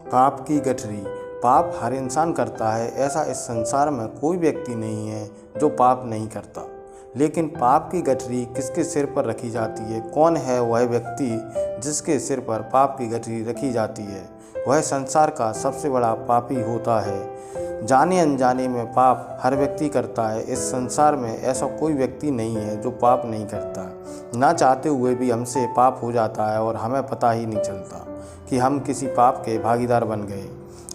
पाप की गठरी। पाप हर इंसान करता है। ऐसा इस संसार में कोई व्यक्ति नहीं है जो पाप नहीं करता। लेकिन पाप की गठरी किसके सिर पर रखी जाती है? कौन है वह व्यक्ति जिसके सिर पर पाप की गठरी रखी जाती है? वह संसार का सबसे बड़ा पापी होता है। जाने अनजाने में पाप हर व्यक्ति करता है। इस संसार में ऐसा कोई व्यक्ति नहीं है जो पाप नहीं करता। ना चाहते हुए भी हमसे पाप हो जाता है और हमें पता ही नहीं चलता कि हम किसी पाप के भागीदार बन गए।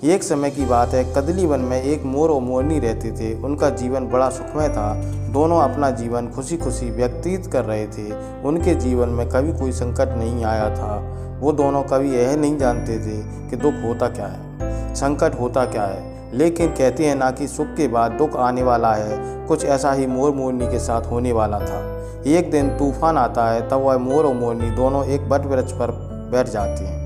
एक समय की बात है, कदली वन में एक मोर और मोरनी रहते थे। उनका जीवन बड़ा सुखमय था। दोनों अपना जीवन खुशी खुशी व्यतीत कर रहे थे। उनके जीवन में कभी कोई संकट नहीं आया था। वो दोनों कभी यह नहीं जानते थे कि दुख होता क्या है, संकट होता क्या है। लेकिन कहते हैं ना कि सुख के बाद दुख आने वाला है। कुछ ऐसा ही मोर मोरनी के साथ होने वाला था। एक दिन तूफान आता है, तब वह मोर और मोरनी दोनों एक वट वृक्ष पर बैठ जाते हैं।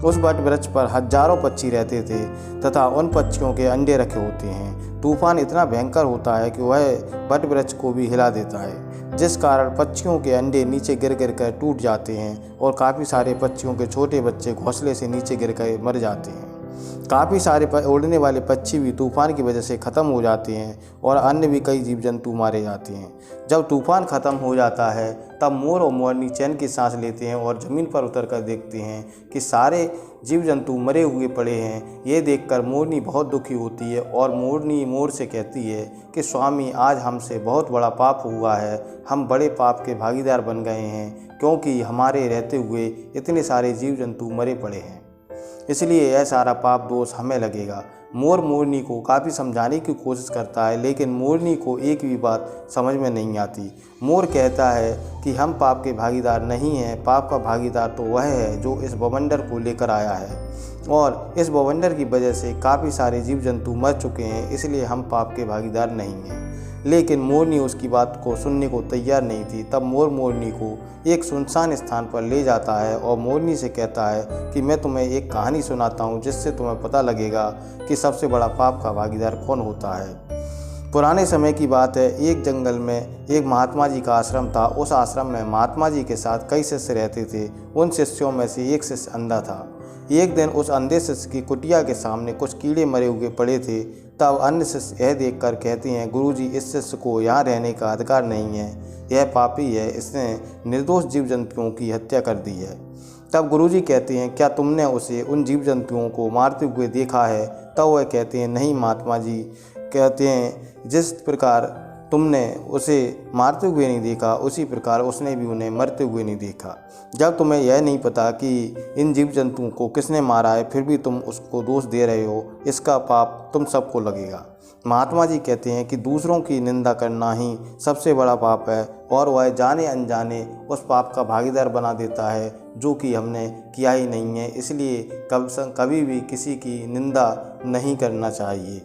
उस वट वृक्ष पर हजारों पक्षी रहते थे तथा उन पक्षियों के अंडे रखे होते हैं। तूफान इतना भयंकर होता है कि वह वट वृक्ष को भी हिला देता है, जिस कारण पक्षियों के अंडे नीचे गिर गिर कर टूट जाते हैं और काफ़ी सारे पक्षियों के छोटे बच्चे घोंसले से नीचे गिर कर मर जाते हैं। काफ़ी सारे उड़ने वाले पक्षी भी तूफान की वजह से ख़त्म हो जाते हैं और अन्य भी कई जीव जंतु मारे जाते हैं। जब तूफान ख़त्म हो जाता है तब मोर और मोरनी चैन की सांस लेते हैं और ज़मीन पर उतर कर देखते हैं कि सारे जीव जंतु मरे हुए पड़े हैं। ये देखकर मोरनी बहुत दुखी होती है और मोरनी मोर से कहती है कि स्वामी, आज हमसे बहुत बड़ा पाप हुआ है। हम बड़े पाप के भागीदार बन गए हैं, क्योंकि हमारे रहते हुए इतने सारे जीव जंतु मरे पड़े हैं। इसलिए यह सारा पाप दोष हमें लगेगा। मोर मोरनी को काफ़ी समझाने की कोशिश करता है, लेकिन मोरनी को एक भी बात समझ में नहीं आती। मोर कहता है कि हम पाप के भागीदार नहीं हैं। पाप का भागीदार तो वह है जो इस बवंडर को लेकर आया है, और इस बवंडर की वजह से काफ़ी सारे जीव जंतु मर चुके हैं। इसलिए हम पाप के भागीदार नहीं हैं। लेकिन मोरनी उसकी बात को सुनने को तैयार नहीं थी। तब मोर मोरनी को एक सुनसान स्थान पर ले जाता है और मोरनी से कहता है कि मैं तुम्हें एक कहानी सुनाता हूँ, जिससे तुम्हें पता लगेगा कि सबसे बड़ा पाप का भागीदार कौन होता है। पुराने समय की बात है, एक जंगल में एक महात्मा जी का आश्रम था। उस आश्रम में महात्मा जी के साथ कई शिष्य रहते थे। उन शिष्यों में से एक शिष्य अंधा था। एक दिन उस अंधे शिष्य की कुटिया के सामने कुछ कीड़े मरे हुए पड़े थे। तब अन्य शिष्य यह देखकर कहते हैं, गुरुजी, इस शिष्य को यहाँ रहने का अधिकार नहीं है। यह पापी है, इसने निर्दोष जीव जंतुओं की हत्या कर दी है। तब गुरुजी कहते हैं, क्या तुमने उसे उन जीव जंतुओं को मारते हुए देखा है? तब वह कहते हैं, नहीं महात्मा जी। कहते हैं, जिस प्रकार तुमने उसे मारते हुए नहीं देखा, उसी प्रकार उसने भी उन्हें मरते हुए नहीं देखा। जब तुम्हें यह नहीं पता कि इन जीव जंतुओं को किसने मारा है, फिर भी तुम उसको दोष दे रहे हो, इसका पाप तुम सबको लगेगा। महात्मा जी कहते हैं कि दूसरों की निंदा करना ही सबसे बड़ा पाप है, और वह जाने अनजाने उस पाप का भागीदार बना देता है जो कि हमने किया ही नहीं है। इसलिए कभी भी किसी की निंदा नहीं करना चाहिए।